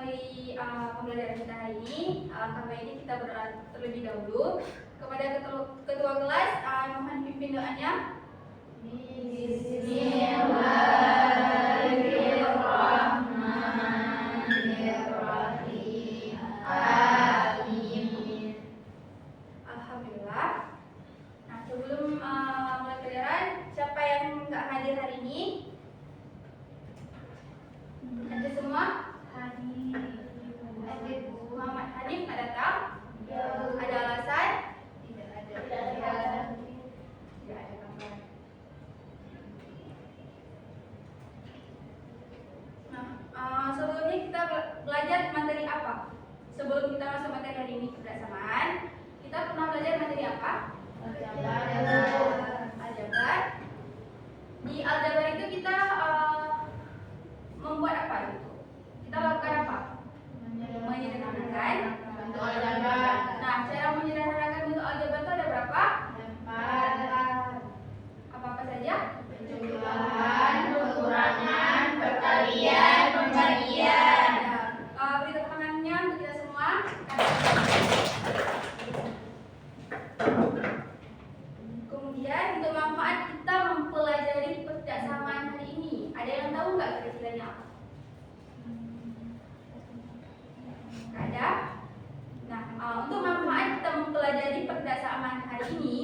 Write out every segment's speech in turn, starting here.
memulai pembelajaran kita hari ini, kali ini kita berdoa terlebih dahulu kepada ketua kelas. Mohon pimpin doanya. Bismillahirrahmanirrahim. Amin. Alhamdulillah. Nah, sebelum mulai pelajaran, siapa yang nggak hadir hari ini? Ada semua? Muhammad Hanif nggak datang? Ada alasan? Tidak ada. Nah, sebelumnya kita belajar materi apa? Sebelum kita masuk materi hari ini kebersamaan, kita pernah belajar materi apa? Aljabar. Di aljabar itu kita membuat apa itu? Kita lakukan apa? Menyederhanakan bentuk aljabar. Nah, cara menyederhanakan bentuk aljabar itu ada berapa? 4. Apa-apa saja? Penjumlahan, pengurangan, perkalian, pembagian. Beri tepuk tangannya untuk kita semua. Kemudian untuk manfaat kita mempelajari persamaan hari ini, ada yang tahu nggak kira-kiranya apa? Nggak ada? Nah, untuk manfaat kita mempelajari persamaan hari ini,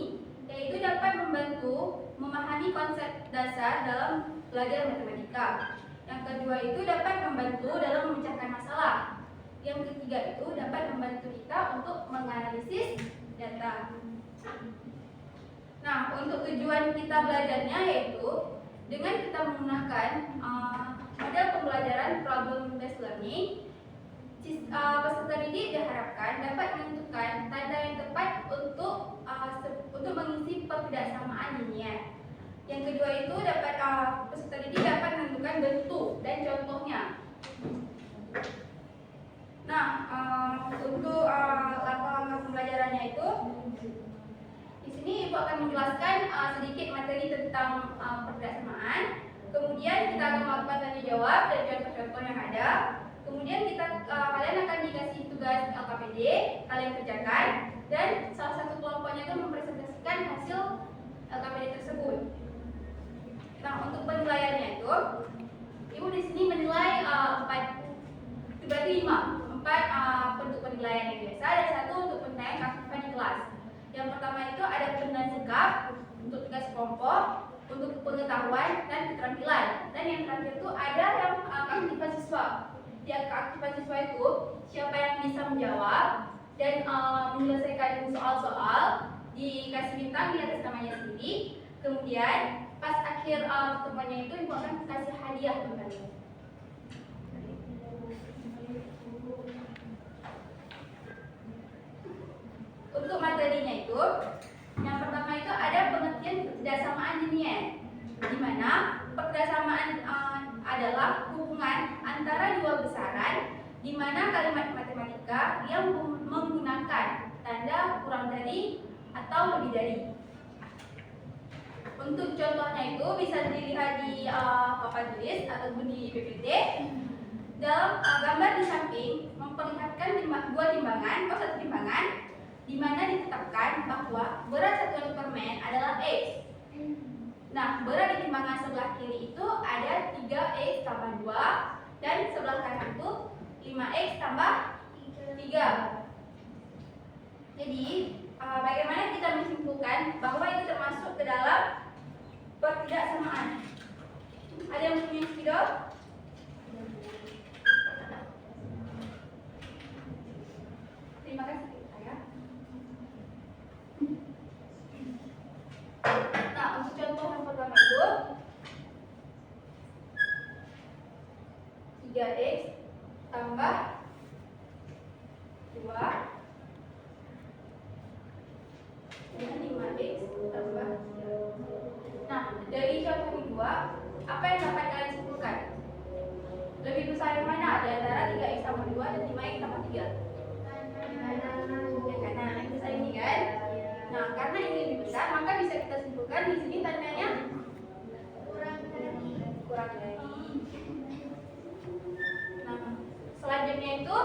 yaitu dapat membantu memahami konsep dasar dalam belajar matematika. Yang kedua itu dapat membantu dalam memecahkan masalah. Yang ketiga itu dapat membantu kita untuk menganalisis data. Nah, untuk tujuan kita belajarnya yaitu dengan kita menggunakan model pembelajaran problem based learning, peserta didik diharapkan dapat menentukan tanda yang tepat untuk mengisi perbedaan linier. Yang kedua itu dapat peserta didik dapat menentukan bentuk dan contohnya. Nah, untuk langkah-langkah pembelajarannya itu, di sini Ibu akan menjelaskan sedikit materi tentang persamaan. Kemudian kita akan melakukan tanya jawab dan contoh-contoh yang ada. Kemudian kalian akan dikasih tugas LKPD, kalian kerjakan, dan salah satu kelompoknya itu mempresentasikan hasil LKPD tersebut. Nah, untuk penilaiannya itu, Ibu di sini menilai 4 bentuk penilaian yang biasa dan 1 untuk penilaian keaktifan di kelas. Yang pertama itu ada penilaian sikap untuk tugas kelompok, untuk pengetahuan dan keterampilan. Dan yang terakhir itu ada yang keaktifan siswa. Di keaktifan siswa itu siapa yang bisa menjawab dan menyelesaikan soal-soal, dikasih bintang di atas namanya sendiri. Kemudian pas akhir pertemuannya itu Ibu akan kasih hadiah teman-teman. Untuk materinya itu, yang pertama itu ada pengertian persamaan linier, di mana persamaan adalah hubungan antara dua besaran, di mana kalimat matematika yang menggunakan tanda kurang dari atau lebih dari. Untuk contohnya itu bisa dilihat di papan tulis ataupun di PPT. Dalam gambar di samping memperlihatkan satu timbangan, di mana ditetapkan bahwa berat satuan permen adalah X. Nah, berat di timbangan sebelah kiri itu ada 3X tambah 2 dan sebelah kanan itu 5X tambah 3. Jadi, bagaimana kita menyimpulkan bahwa itu termasuk ke dalam pertidaksamaan? Ada yang punya spidol? Terima kasih. Nah, untuk contoh yang pertama itu 3X tambah 2 dengan 5X tambah 3. Nah, dari contoh kedua, apa yang dapat kalian simpulkan? Lebih besar yang mana? Di antara 3X tambah 2 dan 5X tambah 3? Yang kanan, yang besar ini kan? Nah, karena ini lebih besar, maka bisa kita simpulkan di sini tandanya kurang dari. Nah, selanjutnya jamnya itu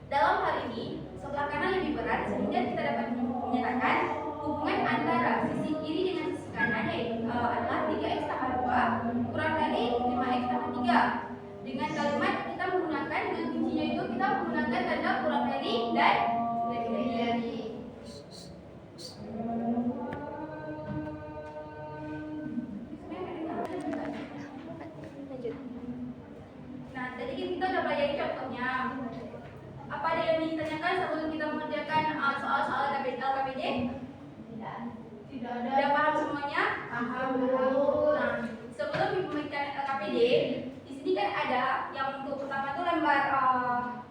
dalam hal ini sebelah kanan lebih berat, sehingga kita dapat menyatakan hubungan antara sisi kiri dengan sisi kanan yaitu adalah 3x tambah 2 kurang dari 5x tambah 3. Dengan kalimat kita menggunakan dengan kuncinya itu kita menggunakan tanda kurang dari dan lebih dari. Nah, tadi kita sudah pelajari contohnya. Apa ada yang ditanyakan sebelum kita mengerjakan soal-soal LKPD? Tidak ada. Sudah paham semuanya? Paham. Nah, sebelum memberikan LKPD, di sini kan ada yang untuk pertama tuh lembar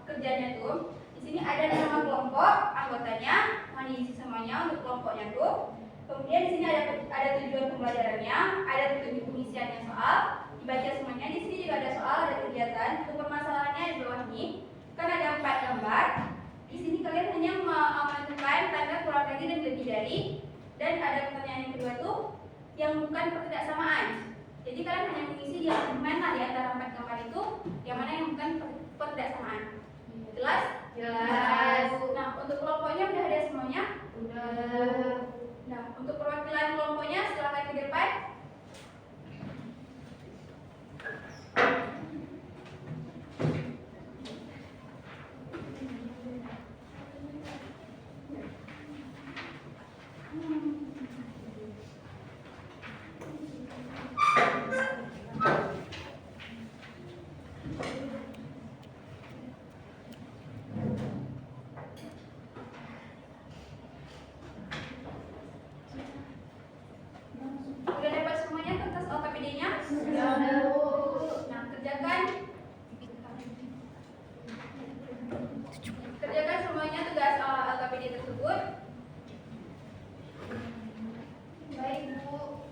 kerjanya tuh. Di sini ada nama kelompok anggotanya, mana diisi semuanya untuk kelompoknya tuh. Kemudian di sini ada tujuan pembelajarannya, ada petunjuk pengisiannya soal, dibaca semuanya. Di sini juga ada soal, ada kegiatan. Untuk permasalahannya di bawah ini kan ada 4 gambar. Di sini kalian hanya menentukan tanda kurang dari dan lebih dari. Dan ada pertanyaan yang kedua tuh yang bukan pertidaksamaan. Jadi kalian hanya mengisi yang mana di antara 4 gambar itu yang mana yang bukan pertidaksamaan. Jelas? Jelas. Nah, untuk kelompoknya udah ada semuanya? Udah. Nah, untuk perwakilan kelompoknya silakan ke depan. Udah dapat semuanya kertas LKPD-nya? Sudah. Nah, kerjakan semuanya tugas LKPD tersebut. Baik, Bu.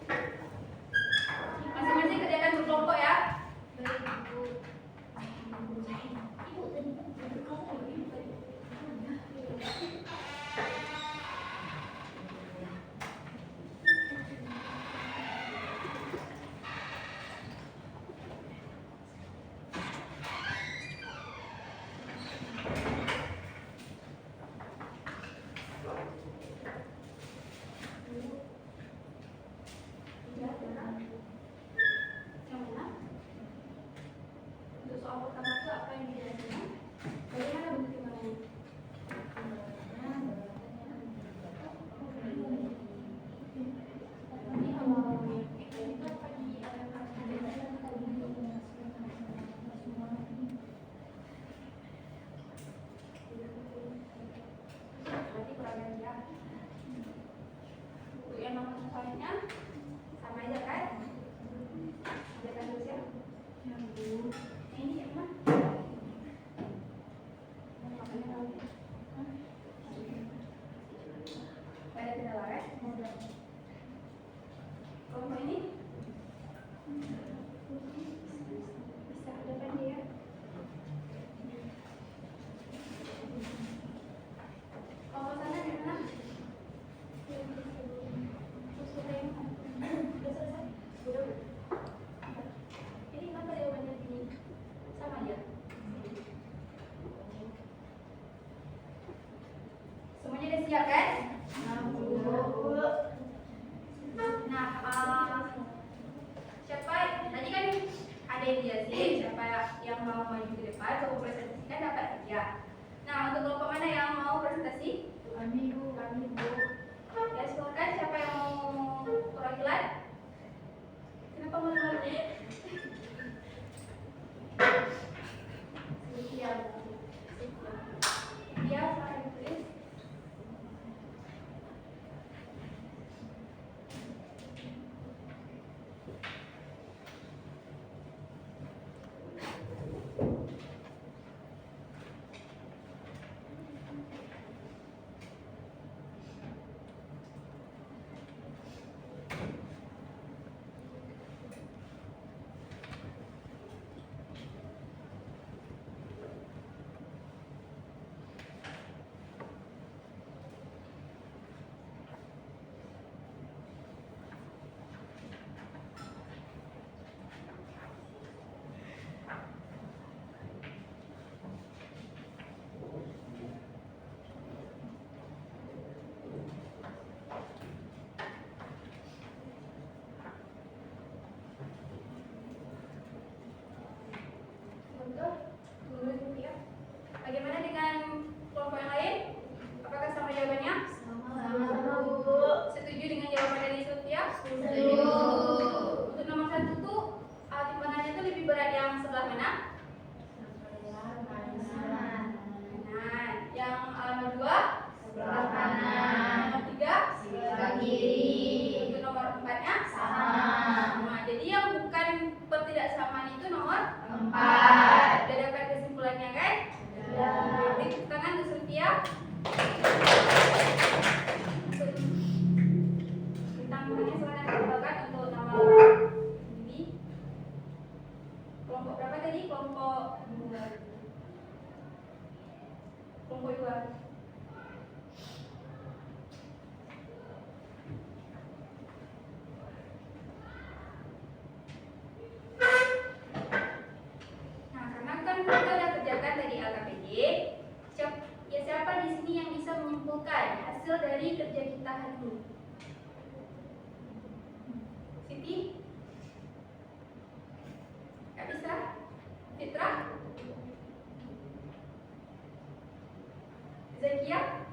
Masing-masing kerjakan berkelompok ya. Baik, Bu. Untuk soal pertama itu apa yang dijelaskan? Bagaimana bentuk timbangannya? Berarti kurang dari ya. Untuk yang nomor soalnya sama aja kan? Ada kan terus ya? Ya, Bu. Ini yang mana? Ada kendala kan? Kelompok ini bisa ke depan dia. Kelompok sana di mana? Sudah selesai? Sudah. Ini kenapa jawabannya ini sama aja? Semuanya udah siap kan? Nah, siapa tadi kan ada yang jelasin siapa yang mau maju ke depan untuk presentasikan dapat hadiah. Nah, untuk kelompok mana yang mau presentasi? Kami, Bu. Ya, silakan siapa yang mau perwakilan? Kenapa malu-malu? Siap. Dia silakan ditulis. Kelompok berapa tadi? Kelompok 2. Nah, karena kan kita udah kerjakan tadi LKPD, siapa di sini yang bisa menyimpulkan hasil dari kerja kita hari ini? Siti? Gak bisa? Fitra? Zakia?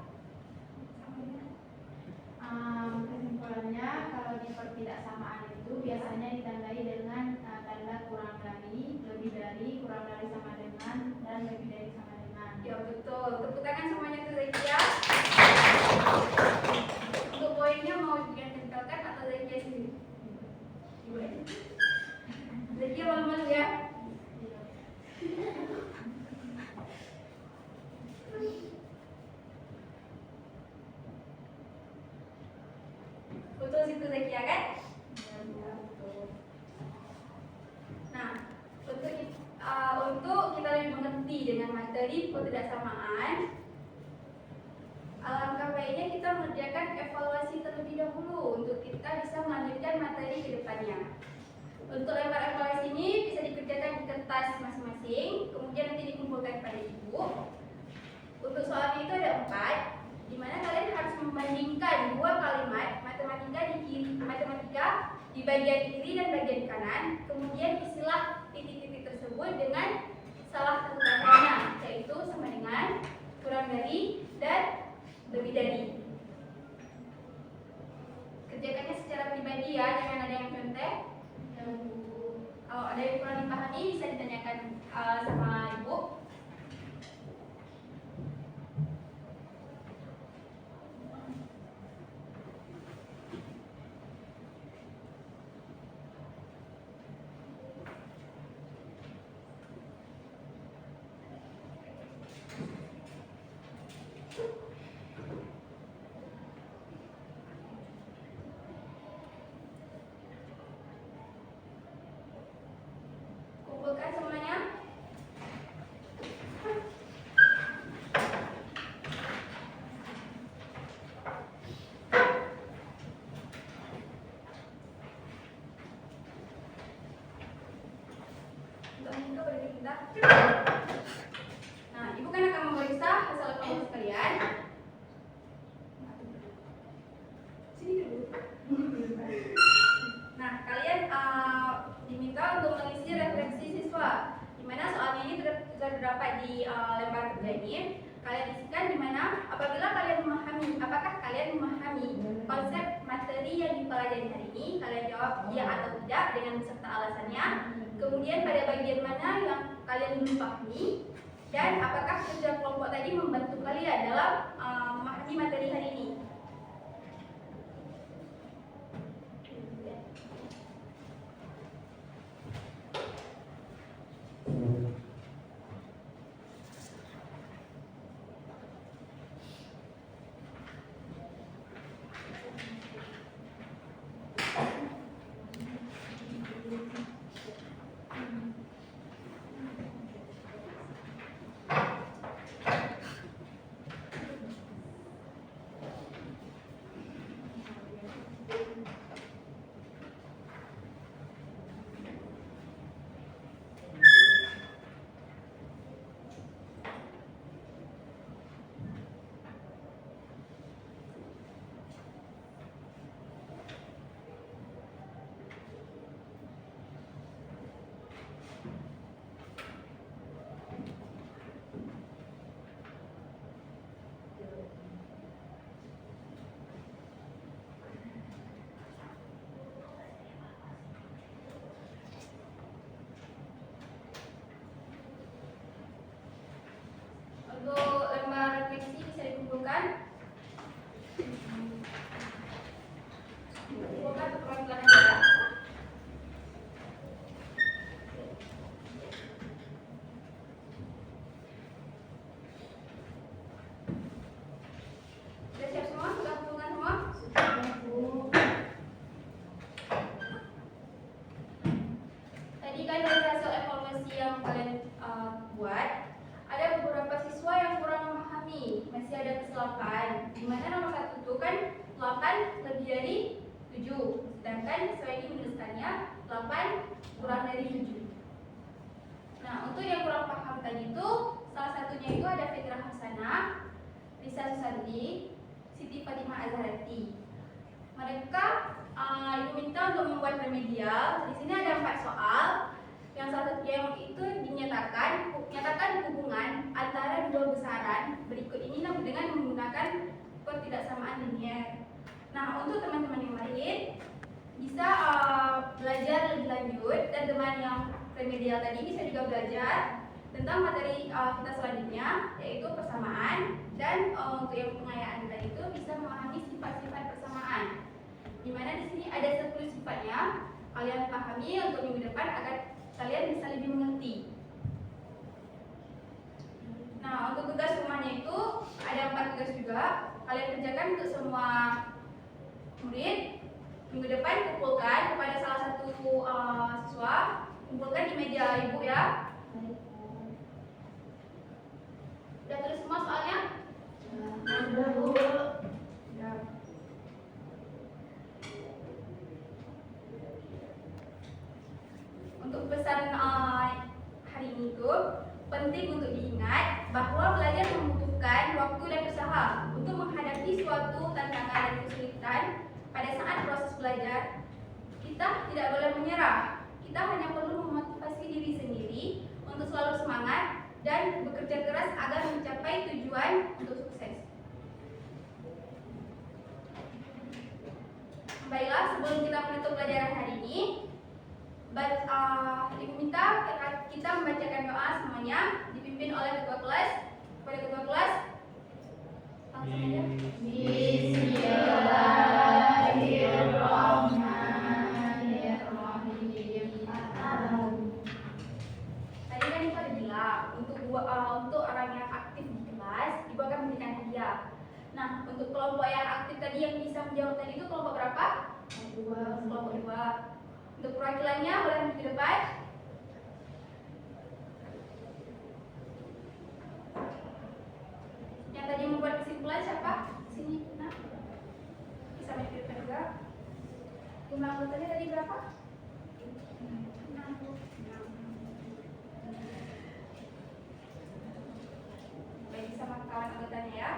Kesimpulannya kalau di pertidaksamaan itu biasanya ditandai dengan tanda kurang dari, lebih dari, kurang dari sama dengan, dan lebih dari sama dengan. Ya betul. Tepuk tangan semuanya ke Zakia. Untuk poinnya mau ditempelkan atau Zakia sendiri? Zakia malu-malu ya. Betul situ Zakia kan? Nah, untuk kita lebih mengerti dengan materi pertidaksamaan, alangkah baiknya kita mengerjakan evaluasi terlebih dahulu untuk kita bisa melanjutkan materi ke depannya. Untuk lembar evaluasi ini bisa dikerjakan di kertas masing-masing, kemudian nanti dikumpulkan pada ibu. Untuk soalnya itu ada 4, di mana kalian harus membandingkan 2 kalimat matematika di bagian kiri dan bagian kanan, kemudian isilah titik-titik tersebut dengan salah satu tandanya, yaitu sama dengan, kurang dari, dan lebih dari. Kerjakannya secara pribadi ya, jangan ada yang contek. Kalau ada yang kurang dipahami bisa ditanyakan sama ibu. Kumpulkan semuanya. Untuk membuka bagi kita. Nah, ibu kan akan memeriksa hasil evaluasi kalian. Sini dulu. Nah, kalian diminta untuk mengisi refleksi siswa, di mana soalnya ini sudah terdapat di lembar kerja ini. Kalian isikan di mana apabila kalian memahami, apakah kalian memahami konsep materi yang dipelajari hari ini, kalian jawab ya atau tidak dengan beserta alasannya. Kemudian pada bagian mana yang kalian belum pahami, dan apakah kerja kelompok tadi membantu kalian dalam memahami materi hari ini. 8, di mana nomor 1 itu kan 8 lebih dari 7, sedangkan sesuai ini menuliskannya 8 kurang dari 7. Nah, untuk yang kurang paham tadi itu, salah satunya itu ada Fitrah Hasanah, Risa Susanti, Siti Fatimah Azharati. Mereka diminta untuk membuat remedial. Di sini ada 4 soal. Yang salah satu yang itu dinyatakan hubungan antara dua besaran berikut ini dengan menggunakan ketidaksamaan linier. Nah, untuk teman-teman yang lain bisa belajar lebih lanjut, dan teman yang remedial tadi bisa juga belajar tentang materi kita selanjutnya, yaitu persamaan, dan untuk yang pengayaan tadi itu bisa memahami sifat-sifat persamaan, di mana di sini ada 10 sifatnya. Kalian pahami untuk minggu depan agar kalian bisa lebih mengerti. Nah, untuk tugas rumahnya itu ada 4 tugas juga. Kalian kerjakan untuk semua murid. Minggu depan kumpulkan kepada salah satu siswa, kumpulkan di meja ibu ya. Udah tulis semua soalnya? Sudah, Bu. Ya. Untuk pesan hari ini itu penting untuk diingat bahwa belajar membutuhkan waktu dan usaha untuk menghadapi suatu tantangan dan kesulitan. Pada saat proses belajar, kita tidak boleh menyerah. Kita hanya perlu memotivasi diri sendiri untuk selalu semangat dan bekerja keras agar mencapai tujuan untuk sukses. Baiklah, sebelum kita menutup pelajaran hari ini, Ibu minta kita membacakan doa semuanya, dipimpin oleh ketua kelas. Kepada ketua kelas, langsung aja. Tadi kan Ibu ada bilang untuk orang yang aktif di kelas, Ibu akan memberikan hadiah. Nah, untuk kelompok yang aktif tadi yang bisa menjawab tadi itu kelompok berapa? Kelompok 2. Untuk perwakilannya boleh maju ke depan. Yang tadi membuat kesimpulan siapa? Sini, nah. Bisa maju ke depan juga. Jumlah anggotanya tadi berapa? 6. Baik, sama kawan anggotanya ya.